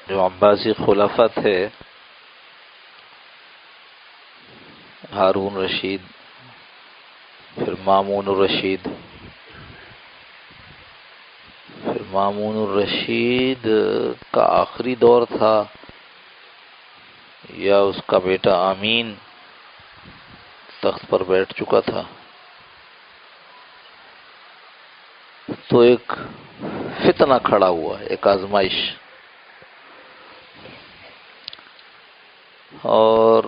جو عباسی خلفاء تھے، ہارون رشید، پھر مامون الرشید، پھر مامون الرشید کا آخری دور تھا یا اس کا بیٹا آمین تخت پر بیٹھ چکا تھا، تو ایک فتنہ کھڑا ہوا، ایک آزمائش، اور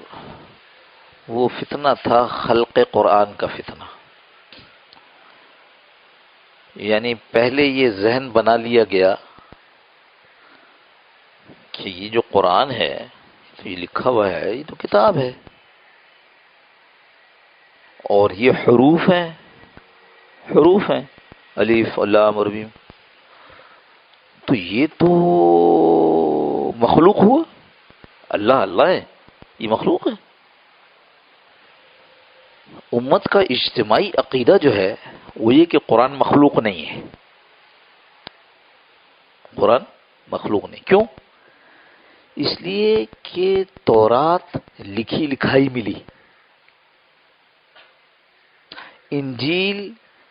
وہ فتنہ تھا خلق قرآن کا فتنہ۔ یعنی پہلے یہ ذہن بنا لیا گیا کہ یہ جو قرآن ہے، تو یہ لکھا ہوا ہے، یہ تو کتاب ہے، اور یہ حروف ہیں، الف لام اور میم، تو یہ تو مخلوق ہوا، اللہ اللہ ہے، یہ مخلوق ہے۔ امت کا اجتماعی عقیدہ جو ہے وہ یہ کہ قرآن مخلوق نہیں ہے، قرآن مخلوق نہیں۔ کیوں؟ اس لیے کہ تورات لکھی لکھائی ملی، انجیل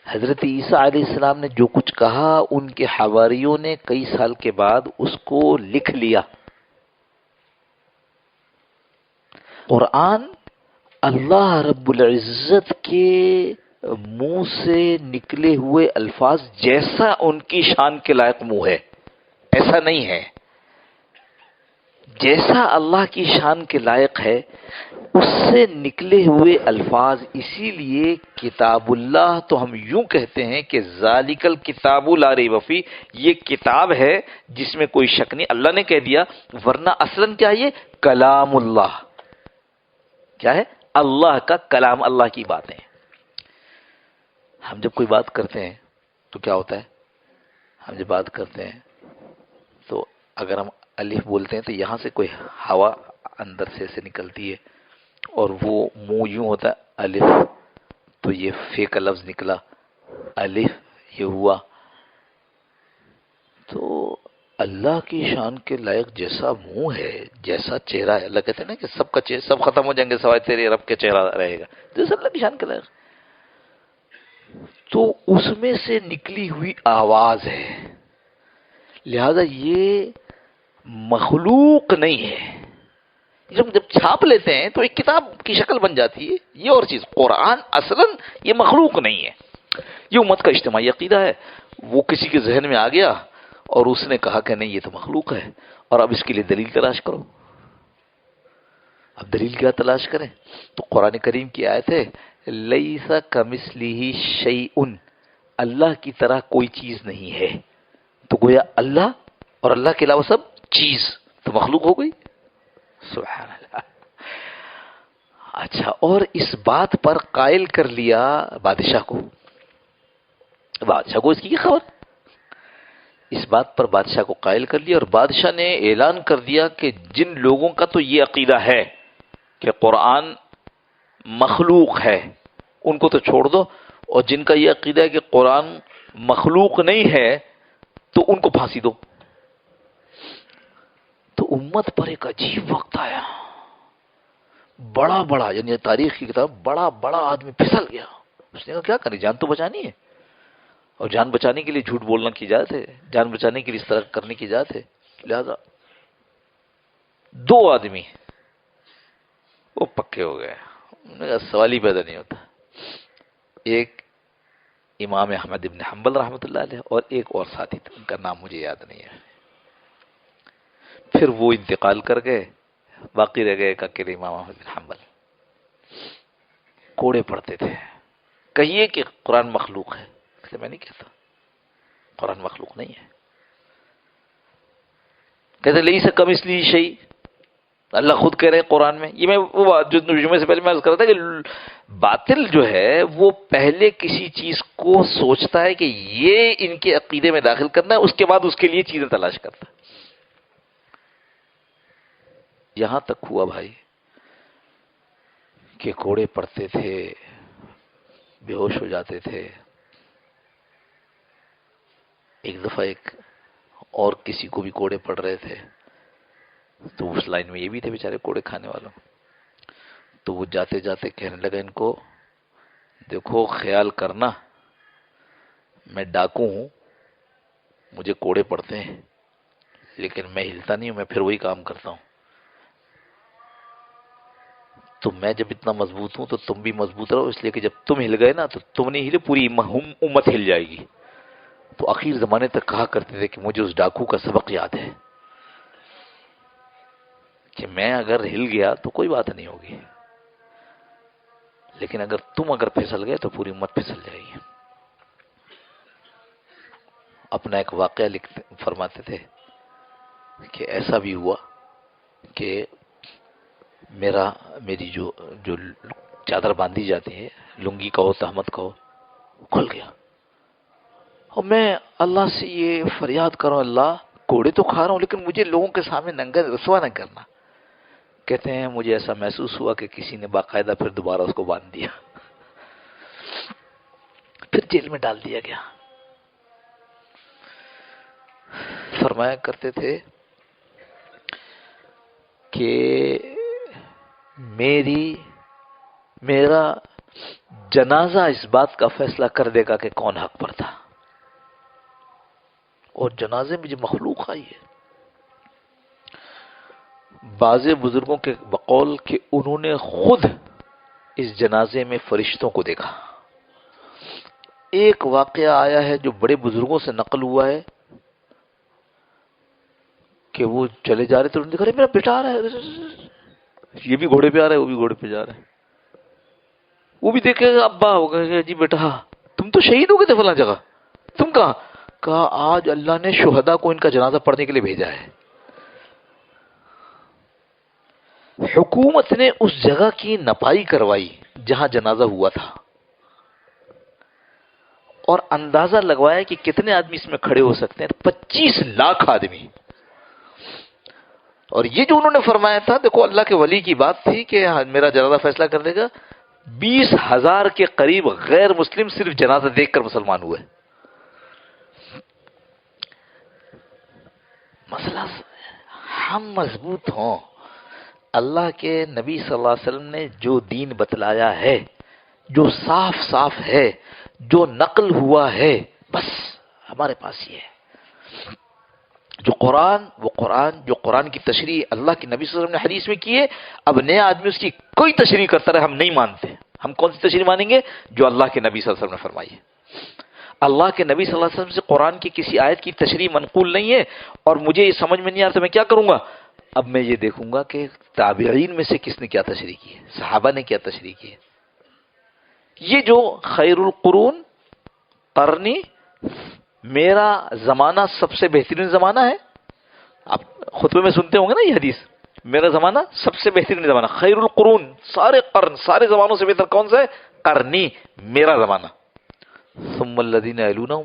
حضرت عیسیٰ علیہ السلام نے جو کچھ کہا ان کے حواریوں نے کئی سال کے بعد اس کو لکھ لیا۔ قرآن اللہ رب العزت کے منہ سے نکلے ہوئے الفاظ جیسا ان کی شان کے لائق منہ ہے، ایسا نہیں ہے، جیسا اللہ کی شان کے لائق ہے اس سے نکلے ہوئے الفاظ۔ اسی لیے کتاب اللہ تو ہم یوں کہتے ہیں کہ ذالک الکتاب لا ریب فیہ، یہ کتاب ہے جس میں کوئی شک نہیں، اللہ نے کہہ دیا، ورنہ اصلاً کیا یہ کلام اللہ، کیا ہے؟ اللہ کا کلام، اللہ کی باتیں۔ ہم جب کوئی بات کرتے ہیں تو کیا ہوتا ہے؟ ہم جب بات کرتے ہیں تو اگر ہم الف بولتے ہیں تو یہاں سے کوئی ہوا اندر سے نکلتی ہے، اور وہ منہ یوں ہوتا ہے الف، تو یہ فے کا لفظ نکلا، الف یہ ہوا۔ تو اللہ کی شان کے لائق جیسا منہ ہے، جیسا چہرہ ہے، اللہ کہتے ہیں نا کہ سب کا چہرہ سب ختم ہو جائیں گے سوائے تیرے رب کے چہرہ رہے گا، جیسا اللہ کی شان کے لائق، تو اس میں سے نکلی ہوئی آواز ہے، لہذا یہ مخلوق نہیں ہے۔ جب چھاپ لیتے ہیں تو ایک کتاب کی شکل بن جاتی ہے، یہ اور چیز۔ قرآن اصلاً یہ مخلوق نہیں ہے، یہ امت کا اجتماعی عقیدہ ہے۔ وہ کسی کے ذہن میں آ گیا اور اس نے کہا کہ نہیں یہ تو مخلوق ہے، اور اب اس کے لیے دلیل تلاش کرو۔ اب دلیل کیا تلاش کریں؟ تو قرآن کریم کی آیت ہے لیس کمثلہ شیء، اللہ کی طرح کوئی چیز نہیں ہے، تو گویا اللہ اور اللہ کے علاوہ سب چیز تو مخلوق ہو گئی۔ سبحان اللہ۔ اچھا، اور اس بات پر قائل کر لیا بادشاہ کو اس کی خبر، اس بات پر بادشاہ کو قائل کر لیا، اور بادشاہ نے اعلان کر دیا کہ جن لوگوں کا تو یہ عقیدہ ہے کہ قرآن مخلوق ہے ان کو تو چھوڑ دو، اور جن کا یہ عقیدہ ہے کہ قرآن مخلوق نہیں ہے تو ان کو پھانسی دو۔ تو امت پر ایک عجیب وقت آیا، بڑا یعنی تاریخ کی کتاب، بڑا آدمی پھسل گیا۔ اس نے کہا کیا کریں، جان تو بچانی ہے، اور جان بچانے کے لیے جھوٹ بولنا کی اجازت ہے، جان بچانے کے لیے اس طرح کرنے کی اجازت ہے، لہذا دو آدمی وہ پکے ہو گئے، انہوں نے کہا سوال ہی پیدا نہیں ہوتا، ایک امام احمد ابن حنبل رحمۃ اللہ علیہ اور ایک اور ساتھی تھا، ان کا نام مجھے یاد نہیں ہے۔ پھر وہ انتقال کر گئے، باقی رہ گئے ایک اکیلے امام احمد بن حنبل، کوڑے پڑتے تھے، کہیے کہ قرآن مخلوق ہے، اسے میں نہیں کہتا، قرآن مخلوق نہیں ہے، کہتے لیس کمثلہ شیء، اللہ خود کہہ رہے ہیں قرآن میں۔ یہ میں وہ بات جو جمعے سے پہلے میں عرض کر رہا تھا کہ باطل جو ہے وہ پہلے کسی چیز کو سوچتا ہے کہ یہ ان کے عقیدے میں داخل کرنا ہے، اس کے بعد اس کے لیے چیزیں تلاش کرتا ہے۔ یہاں تک ہوا بھائی کہ کوڑے پڑتے تھے، بے ہوش ہو جاتے تھے۔ ایک دفعہ ایک اور کسی کو بھی کوڑے پڑ رہے تھے، تو اس لائن میں یہ بھی تھے بیچارے کوڑے کھانے والوں. تو وہ جاتے جاتے کہنے لگا ان کو، دیکھو خیال کرنا میں ڈاکو ہوں، مجھے کوڑے پڑتے ہیں لیکن میں ہلتا نہیں ہوں، میں پھر وہی کام کرتا ہوں. تو میں جب اتنا مضبوط ہوں تو تم بھی مضبوط رہو، اس لیے کہ جب تم ہل گئے نا تو تم نہیں ہلے، پوری امت ہل جائے گی. تو آخر زمانے تک کہا کرتے تھے کہ مجھے اس ڈاکو کا سبق یاد ہے کہ میں اگر ہل گیا تو کوئی بات نہیں ہوگی، لیکن اگر پھسل گئے تو پوری امت پھسل جائے گی. اپنا ایک واقعہ فرماتے تھے کہ ایسا بھی ہوا کہ میری جو چادر باندھی جاتی ہے، لنگی کہو تہمت کہو، کھل گیا. اور میں اللہ سے یہ فریاد کروں، اللہ کوڑے تو کھا رہا ہوں لیکن مجھے لوگوں کے سامنے ننگا رسوا نہ کرنا. کہتے ہیں مجھے ایسا محسوس ہوا کہ کسی نے باقاعدہ پھر دوبارہ اس کو باندھ دیا، پھر جیل میں ڈال دیا گیا. فرمایا کرتے تھے کہ میرا جنازہ اس بات کا فیصلہ کر دے گا کہ کون حق پر تھا. اور جنازے میں جو مخلوق آئی ہے، بعض بزرگوں کے بقول کہ انہوں نے خود اس جنازے میں فرشتوں کو دیکھا. ایک واقعہ آیا ہے جو بڑے بزرگوں سے نقل ہوا ہے کہ وہ چلے جا رہے تھے، انہوں نے دیکھا میرا بیٹا آ رہا ہے، یہ بھی گھوڑے پہ آ رہا ہے وہ بھی گھوڑے پہ جا رہا ہے. وہ بھی دیکھے گا، ابا ہوگا جی بیٹا تم تو شہید ہو گئے تھے فلاں جگہ، تم کہاں؟ کہا آج اللہ نے شہداء کو ان کا جنازہ پڑھنے کے لیے بھیجا ہے. حکومت نے اس جگہ کی نپائی کروائی جہاں جنازہ ہوا تھا، اور اندازہ لگوایا کہ کتنے آدمی اس میں کھڑے ہو سکتے ہیں، 25 لاکھ آدمی. اور یہ جو انہوں نے فرمایا تھا، دیکھو اللہ کے ولی کی بات تھی کہ میرا جنازہ فیصلہ کر دے گا. 20,000 کے قریب غیر مسلم صرف جنازہ دیکھ کر مسلمان ہوئے. مسئلہ ہم مضبوط ہوں، اللہ کے نبی صلی اللہ علیہ وسلم نے جو دین بتلایا ہے، جو صاف صاف ہے، جو نقل ہوا ہے، بس ہمارے پاس یہ ہے. جو قرآن کی تشریح اللہ کے نبی صلی اللہ علیہ وسلم نے حدیث میں کی ہے، اب نیا آدمی اس کی کوئی تشریح کرتا رہے ہم نہیں مانتے. ہم کون سی تشریح مانیں گے؟ جو اللہ کے نبی صلی اللہ علیہ وسلم نے فرمائی ہے. اللہ کے نبی صلی اللہ علیہ وسلم سے قرآن کی کسی آیت کی تشریح منقول نہیں ہے اور مجھے یہ سمجھ میں نہیں آ رہا تو میں کیا کروں گا؟ اب میں یہ دیکھوں گا کہ تابعین میں سے کس نے کیا تشریح کی ہے، صحابہ نے کیا تشریح کی ہے. یہ جو خیر القرون قرنی، میرا زمانہ سب سے بہترین زمانہ ہے، آپ خطبے میں سنتے ہوں گے نا یہ حدیث، میرا زمانہ سب سے بہترین زمانہ، خیر القرون، سارے قرن سارے زمانوں سے بہتر کون سا ہے؟ قرنی، میرا زمانہ. ثم الذین یلونہم،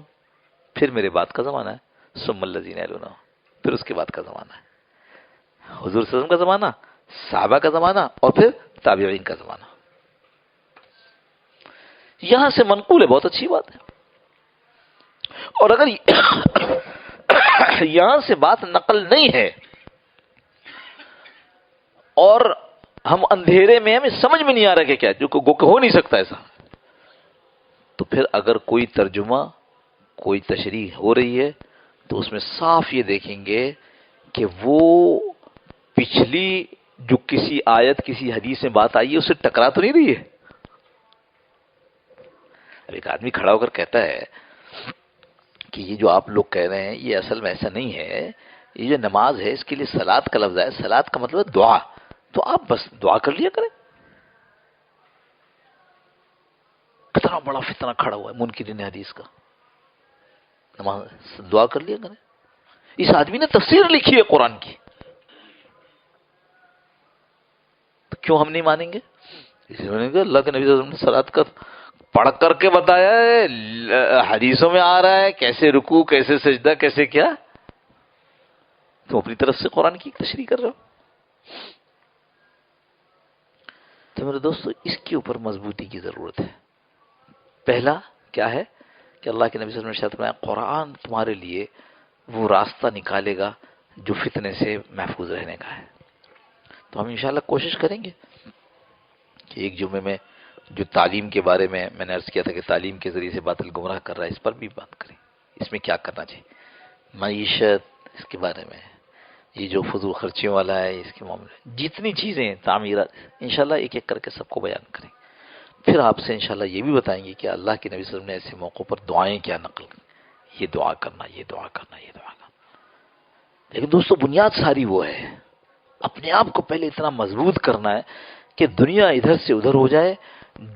پھر میرے بعد کا زمانہ ہے، ثم الذین یلونہم، پھر اس کے بعد کا زمانہ ہے. حضور صلی اللہ علیہ وسلم کا زمانہ، صحابہ کا زمانہ، اور پھر تابعین کا زمانہ. یہاں سے منقول ہے، بہت اچھی بات ہے. اور اگر یہاں سے بات نقل نہیں ہے اور ہم اندھیرے میں، ہمیں سمجھ میں نہیں آ رہا کہ کیا، جو ہو نہیں سکتا ایسا، تو پھر اگر کوئی ترجمہ، کوئی تشریح ہو رہی ہے تو اس میں صاف یہ دیکھیں گے کہ وہ پچھلی جو کسی آیت کسی حدیث میں بات آئی ہے اس سے ٹکرا تو نہیں رہی ہے. اب ایک آدمی کھڑا ہو کر کہتا ہے کہ یہ جو آپ لوگ کہہ رہے ہیں یہ اصل میں ایسا نہیں ہے، یہ جو نماز ہے اس کے لیے صلاۃ کا لفظ ہے، صلاۃ کا مطلب ہے دعا، تو آپ بس دعا کر لیا کریں. کتنا بڑا فتنہ کھڑا ہوا ہے منکرین حدیث کا، نماز دعا کر لیا کریں. اس آدمی نے تفسیر لکھی ہے قرآن کی، تو کیوں ہم نہیں مانیں گے؟ اس لیے کہ اللہ کے نبی صلی اللہ علیہ وسلم نے صلاۃ کا پڑھ کر کے بتایا ہے، حدیثوں میں آ رہا ہے کیسے رکوع، کیسے سجدہ، کیسے کیا، تم اپنی طرف سے قرآن کی تشریح کر رہے ہو. تو میرے دوستو اس کے اوپر مضبوطی کی ضرورت ہے. پہلا کیا ہے کہ اللہ کے نبی صلی اللہ علیہ وسلم نے ارشاد فرمایا قرآن تمہارے لیے وہ راستہ نکالے گا جو فتنے سے محفوظ رہنے کا ہے۔ تو ہم انشاءاللہ کوشش کریں گے کہ ایک جمعے میں جو تعلیم کے بارے میں نے عرض کیا تھا کہ تعلیم کے ذریعے سے باطل گمراہ کر رہا ہے، اس پر بھی بات کریں، اس میں کیا کرنا چاہیے، معیشت اس کے بارے میں، یہ جو فضول خرچیوں والا ہے اس کے معاملے، جتنی چیزیں تعمیرات، انشاءاللہ ایک ایک کر کے سب کو بیان کریں۔ پھر آپ سے انشاءاللہ یہ بھی بتائیں گے کہ اللہ کے نبی صلی اللہ علیہ وسلم نے ایسے موقعوں پر دعائیں کیا نقل کی، یہ دعا کرنا، یہ دعا کرنا، یہ دعا کرنا۔ لیکن دوستو بنیاد ساری وہ ہے، اپنے آپ کو پہلے اتنا مضبوط کرنا ہے کہ دنیا ادھر سے ادھر ہو جائے،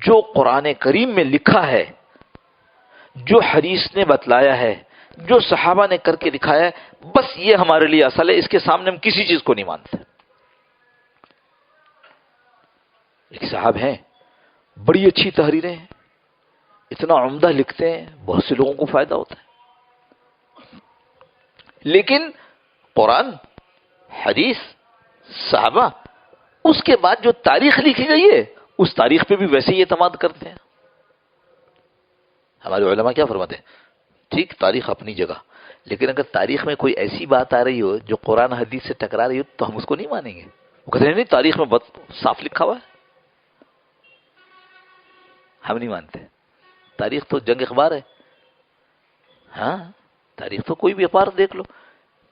جو قرآن کریم میں لکھا ہے، جو حدیث نے بتلایا ہے، جو صحابہ نے کر کے دکھایا ہے، بس یہ ہمارے لیے اصل ہے، اس کے سامنے ہم کسی چیز کو نہیں مانتے۔ ایک صاحب ہیں، بڑی اچھی تحریریں ہیں، اتنا عمدہ لکھتے ہیں، بہت سے لوگوں کو فائدہ ہوتا ہے، لیکن قرآن، حدیث، صحابہ، اس کے بعد جو تاریخ لکھی گئی ہے اس تاریخ پہ بھی ویسے ہی اعتماد کرتے ہیں۔ ہمارے علماء کیا فرماتے ہیں، ٹھیک تاریخ اپنی جگہ، لیکن اگر تاریخ میں کوئی ایسی بات آ رہی ہو جو قرآن حدیث سے ٹکرا رہی ہو تو ہم اس کو نہیں مانیں گے۔ وہ کہتے ہیں نہیں تاریخ میں بہت صاف لکھا ہوا ہے، ہم نہیں مانتے۔ تاریخ تو جنگ اخبار ہے، ہاں تاریخ تو کوئی بھی اخبار دیکھ لو،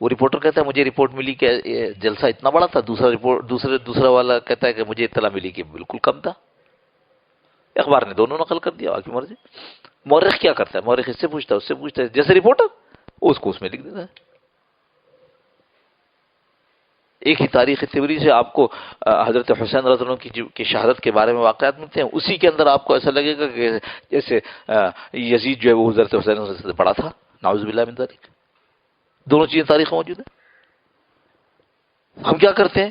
وہ رپورٹر کہتا ہے مجھے رپورٹ ملی کہ یہ جلسہ اتنا بڑا تھا، دوسرا والا کہتا ہے کہ مجھے اطلاع ملی کہ بالکل کم تھا، اخبار نے دونوں نقل کر دیا، آگے مرضی۔ مورخ کیا کرتا ہے، مورخ اس سے پوچھتا ہے اس سے پوچھتا ہے، جیسے رپورٹر اس کو اس میں لکھ دیتا ہے۔ ایک ہی تاریخ تبری سے آپ کو حضرت حسین رضی اللہ عنہ کی شہادت کے بارے میں واقعات ملتے ہیں، اسی کے اندر آپ کو ایسا لگے گا کہ جیسے یزید جو ہے وہ حضرت حسین سے بڑا تھا، نعوذ باللہ من ذالک۔ دونوں چیزیں تاریخ میں موجود ہیں۔ ہم کیا کرتے ہیں،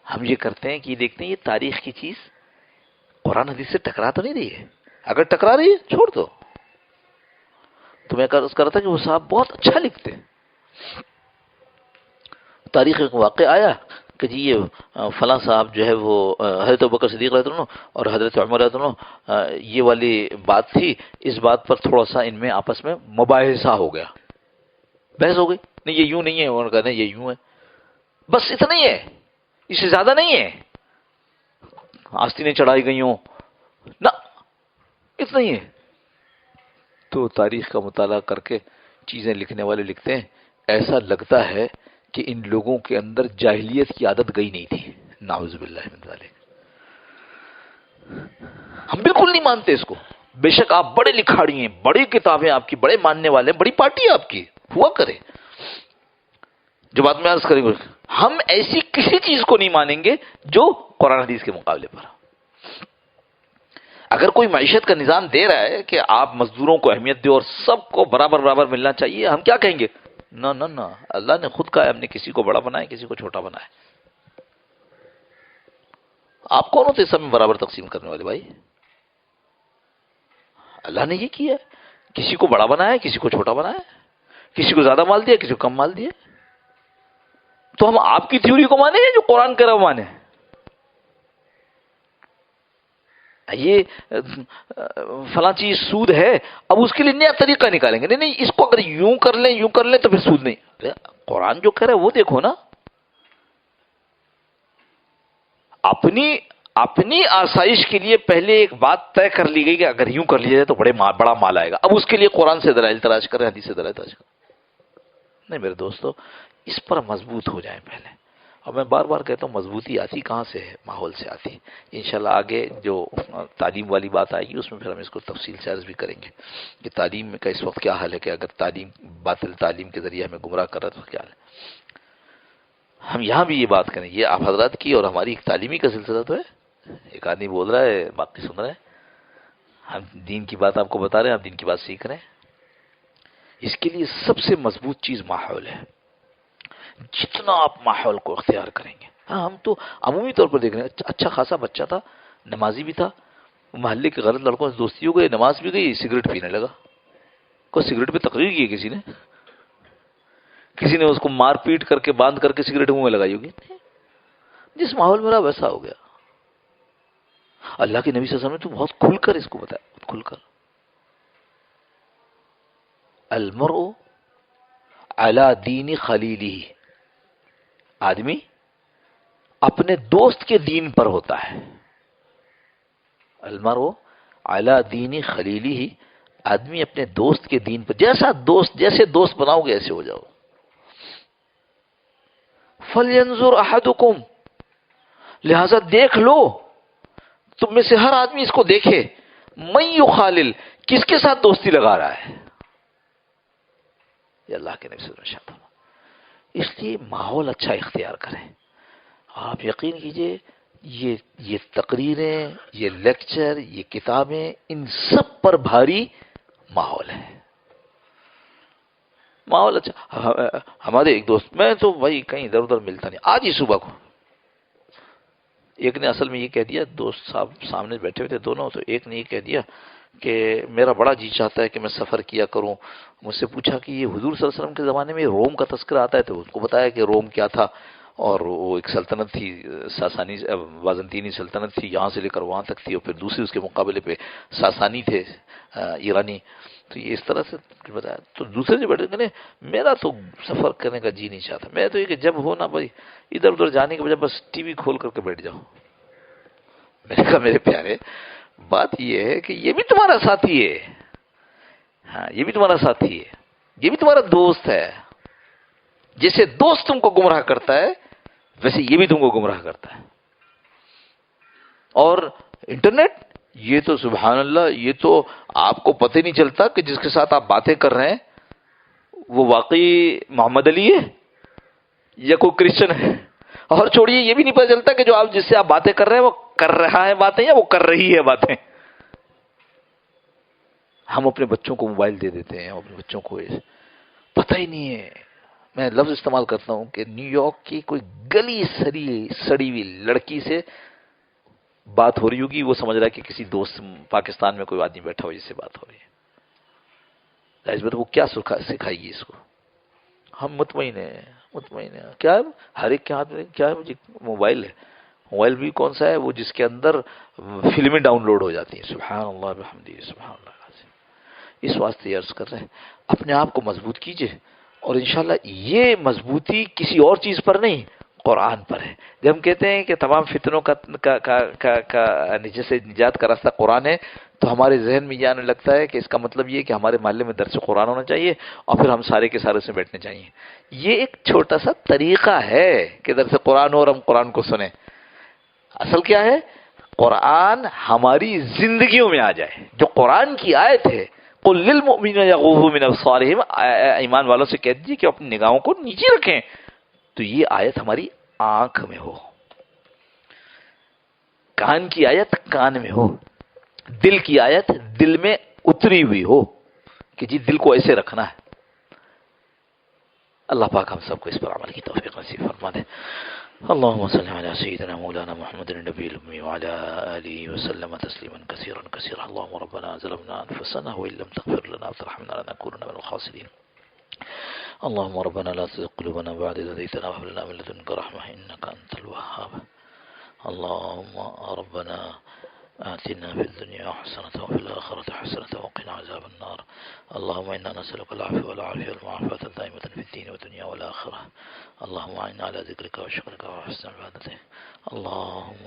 ہم یہ کرتے ہیں کہ یہ دیکھتے ہیں یہ تاریخ کی چیز قرآن حدیث سے ٹکرا تو نہیں رہی ہے، اگر ٹکرا رہی ہے چھوڑ دو۔ تو میں عرض کر رہا تھا کہ وہ صاحب بہت اچھا لکھتے ہیں۔ تاریخ ایک واقعہ آیا کہ جی یہ فلاں صاحب جو ہے وہ حضرت ابوبکر صدیق رضی اللہ عنہ اور حضرت عمر رضی اللہ عنہ، یہ والی بات تھی، اس بات پر تھوڑا سا ان میں آپس میں مباحثہ ہو گیا، بحث ہو گئی، نہیں یہ یوں نہیں ہے، انہوں نے کہا نہیں یہ یوں ہے، بس اتنا ہی ہے، اس سے زیادہ نہیں ہے، آستینیں چڑھائی گئی ہوں نہ، اتنا ہی ہے۔ تو تاریخ کا مطالعہ کر کے چیزیں لکھنے والے لکھتے ہیں ایسا لگتا ہے کہ ان لوگوں کے اندر جاہلیت کی عادت گئی نہیں تھی، نعوذ باللہ من ذالک۔ ہم بالکل نہیں مانتے اس کو، بے شک آپ بڑے لکھاڑی ہیں، بڑی کتابیں آپ کی، بڑے ماننے والے ہیں، بڑی پارٹی آپ کی ہوا کرے، جو بات میں عرض کریں گے، ہم ایسی کسی چیز کو نہیں مانیں گے جو قرآن حدیث کے مقابلے پر۔ اگر کوئی معیشت کا نظام دے رہا ہے کہ آپ مزدوروں کو اہمیت دو اور سب کو برابر برابر ملنا چاہیے، ہم کیا کہیں گے، نہ نہ نہ، اللہ نے خود کہا ہے ہم نے کسی کو بڑا بنایا کسی کو چھوٹا بنایا۔ آپ کون ہوتے سب میں برابر تقسیم کرنے والے بھائی؟ اللہ نے یہ کیا ہے، کسی کو بڑا بنایا کسی کو چھوٹا بنایا، کسی کو زیادہ مال دیا کسی کو کم مال دیا۔ تو ہم آپ کی تھیوری کو مانیں گے جو قرآن کہہ رہا وہ مانیں؟ یہ فلاں چیز سود ہے، اب اس کے لیے نیا طریقہ نکالیں گے، نہیں نہیں اس کو اگر یوں کر لیں تو پھر سود نہیں۔ قرآن جو کہہ رہا ہے وہ دیکھو نا، اپنی آسائش کے لیے پہلے ایک بات طے کر لی گئی کہ اگر یوں کر لیا جائے تو بڑا مال آئے گا، اب اس کے لیے قرآن سے دلائل تلاش کریں، حدیث سے دلائل تلاش کریں۔ نہیں میرے دوستو، اس پر مضبوط ہو جائیں پہلے، اور میں بار بار کہتا ہوں مضبوطی آتی کہاں سے ہے، ماحول سے آتی ہے۔ انشاءاللہ آگے جو تعلیم والی بات آئے گی اس میں پھر ہم اس کو تفصیل سے عرض بھی کریں گے کہ تعلیم کا اس وقت کیا حال ہے، کہ اگر باطل تعلیم کے ذریعے ہمیں گمراہ کر رہا ہے تو کیا حال ہے۔ ہم یہاں بھی یہ بات کریں، یہ آپ حضرات کی اور ہماری ایک تعلیمی کا سلسلہ تو ہے، ایک آدمی بول رہا ہے باقی سن رہے ہیں، ہم دین کی بات آپ کو بتا رہے ہیں، آپ دین کی بات سیکھ رہے ہیں۔ اس کے لیے سب سے مضبوط چیز ماحول ہے، جتنا آپ ماحول کو اختیار کریں گے۔ ہاں ہم تو عمومی طور پر دیکھ رہے ہیں، اچھا خاصا بچہ تھا، نمازی بھی تھا، محلے کے غلط لڑکوں سے دوستی ہو گئی، نماز بھی گئی، سگریٹ پینے لگا۔ کوئی سگریٹ پہ تقریر کی ہے کسی نے اس کو مار پیٹ کر کے باندھ کر کے سگریٹ منہ میں لگائی ہوگی، جس ماحول میں رہا ویسا ہو گیا۔ اللہ کے نبی صلی اللہ علیہ وسلم نے تو بہت کھل کر اس کو بتایا، بہت کھل کر، المرء علی دین خلیلہ، آدمی اپنے دوست کے دین پر ہوتا ہے. المرء علی دین خلیلہ، آدمی اپنے دوست کے دین پر، جیسے دوست بناؤ گے ایسے ہو جاؤ. فَلْيَنْظُرْ أَحَدُكُمْ، لہذا دیکھ لو، تم میں سے ہر آدمی اس کو دیکھے، مَن يُخَالِل، کس کے ساتھ دوستی لگا رہا ہے. یہ اللہ کے نبی صلی اللہ علیہ وسلم. اس لیے ماحول اچھا اختیار کریں. آپ یقین کیجئے یہ تقریریں، یہ لیکچر، یہ کتابیں، ان سب پر بھاری ماحول ہے. ماحول اچھا. ہمارے ایک دوست، میں تو بھائی کہیں ادھر ادھر ملتا نہیں، آج ہی صبح کو ایک نے اصل میں یہ کہہ دیا، دوست صاحب سامنے بیٹھے ہوئے تھے دونوں، تو ایک نے یہ کہہ دیا کہ میرا بڑا جی چاہتا ہے کہ میں سفر کیا کروں. مجھ سے پوچھا کہ یہ حضور صلی اللہ علیہ وسلم کے زمانے میں روم کا تذکرہ آتا ہے، تو اس کو بتایا کہ روم کیا تھا، اور وہ ایک سلطنت تھی، ساسانی بازنطینی سلطنت تھی، یہاں سے لے کر وہاں تک تھی، اور پھر دوسری اس کے مقابلے پہ ساسانی تھے، ایرانی. تو یہ اس طرح سے بتایا. تو دوسرے جو بیٹھے کہ میرا تو سفر کرنے کا جی نہیں چاہتا، میں تو یہ کہ جب ہو نا بھائی ادھر ادھر جانے کے بجائے بس ٹی وی کھول کر کے بیٹھ جاؤ. میں نے کہا میرے پیارے، بات یہ ہے کہ یہ بھی تمہارا ساتھی ہے، ہاں یہ بھی تمہارا ساتھی ہے، یہ بھی تمہارا دوست ہے. جیسے دوست تم کو گمراہ کرتا ہے ویسے یہ بھی تم کو گمراہ کرتا ہے. اور انٹرنیٹ، یہ تو سبحان اللہ، یہ تو آپ کو پتہ نہیں چلتا کہ جس کے ساتھ آپ باتیں کر رہے ہیں وہ واقعی محمد علی ہے یا کوئی کرسچن ہے. اور چھوڑیے یہ بھی نہیں پتہ چلتا کہ جو آپ جس سے آپ باتیں کر رہے ہیں وہ کر رہا ہے باتیں یا وہ کر رہی ہے باتیں. ہم اپنے بچوں کو موبائل دے دیتے ہیں، اپنے بچوں کو پتہ ہی نہیں ہے. میں لفظ استعمال کرتا ہوں کہ نیو یارک کی کوئی گلی سڑی ہوئی لڑکی سے بات ہو رہی ہوگی، وہ سمجھ رہا ہے کہ کسی دوست پاکستان میں کوئی آدمی بیٹھا ہو جس سے بات ہو رہی ہے. وہ کیا سکھائے گی اس کو؟ ہم مطمئن ہیں کیا ہے؟ ہر ایک کے ہاتھ میں کیا ہے؟ مجھے موبائل ہے. موبائل بھی کون سا ہے؟ وہ جس کے اندر فلمیں ڈاؤن لوڈ ہو جاتی ہیں. سبحان اللہ بحمدہ، سبحان اللہ العظیم. اس واسطے عرض کر رہے ہیں اپنے آپ کو مضبوط کیجئے، اور انشاءاللہ یہ مضبوطی کسی اور چیز پر نہیں، قرآن پر ہے. جب ہم کہتے ہیں کہ تمام فتنوں کا جیسے نجات کا راستہ قرآن ہے، تو ہمارے ذہن میں یہ آنے لگتا ہے کہ اس کا مطلب یہ کہ ہمارے محلے میں درس قرآن ہونا چاہیے اور پھر ہم سارے کے سارے سے بیٹھنے چاہیے. یہ ایک چھوٹا سا طریقہ ہے کہ درس قرآن ہو اور ہم قرآن کو سنیں. اصل کیا ہے؟ قرآن ہماری زندگیوں میں آ جائے. جو قرآن کی آیت ہے، قُل لِّلْمُؤْمِنِينَ يَغُضُّوا مِنْ أَبْصَارِهِمْ، ایمان والوں سے کہہ دیجیے کہ اپنی نگاہوں کو نیچے رکھیں. تو یہ آیت ہماری آنکھ میں ہو، کان کی آیت کان میں ہو، دل کی آیت دل میں اتری ہوئی ہو کہ جی دل کو ایسے رکھنا ہے. اللہ پاک ہم سب کو اس پر عمل کی توفیق نصیب فرما دے. اللهم صل على سيدنا مولانا محمد النبي الأمي وعلى آله وسلم تسليما كثيرا كثيرا. اللهم ربنا ظلمنا أنفسنا وإن لم تغفر لنا وترحمنا لنكونن من الخاسرين. اللهم ربنا لا تزغ قلوبنا بعد إذ هديتنا وهب لنا من لدنك رحمة إنك أنت الوهاب. اللهم ربنا آتنا في الدنيا حسنة وفي الآخرة حسنة وقنا عذاب النار. اللهم إنا نسألك العفو والعافية والمعافاة الدائمة في الدين والدنيا والآخرة. اللهم أعنا على ذكرك وشكرك وحسن عبادتك. اللهم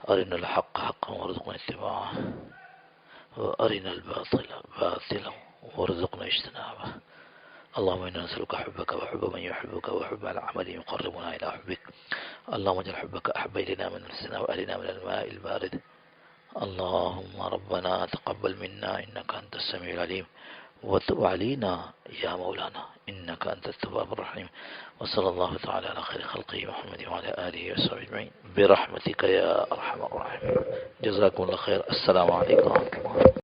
أرنا الحق حقا وارزقنا اتباعه، وأرنا الباطل باطلا وارزقنا اجتنابه. اللهم إنا نسألك حبك وحب من يحبك وحب العمل يقربنا إلى حبك. اللهم اجعل حبك أحب إلينا من نفسنا وأهلنا من الماء البارد. اللهم ربنا تقبل منا إنك أنت السميع العليم، وتب علينا يا مولانا إنك أنت التواب الرحيم. وصلى الله تعالى على خير خلقه محمد وعلى آله وصحبه أجمعين برحمتك يا أرحم الراحمين. جزاكم الله خير. السلام عليكم ورحمة الله.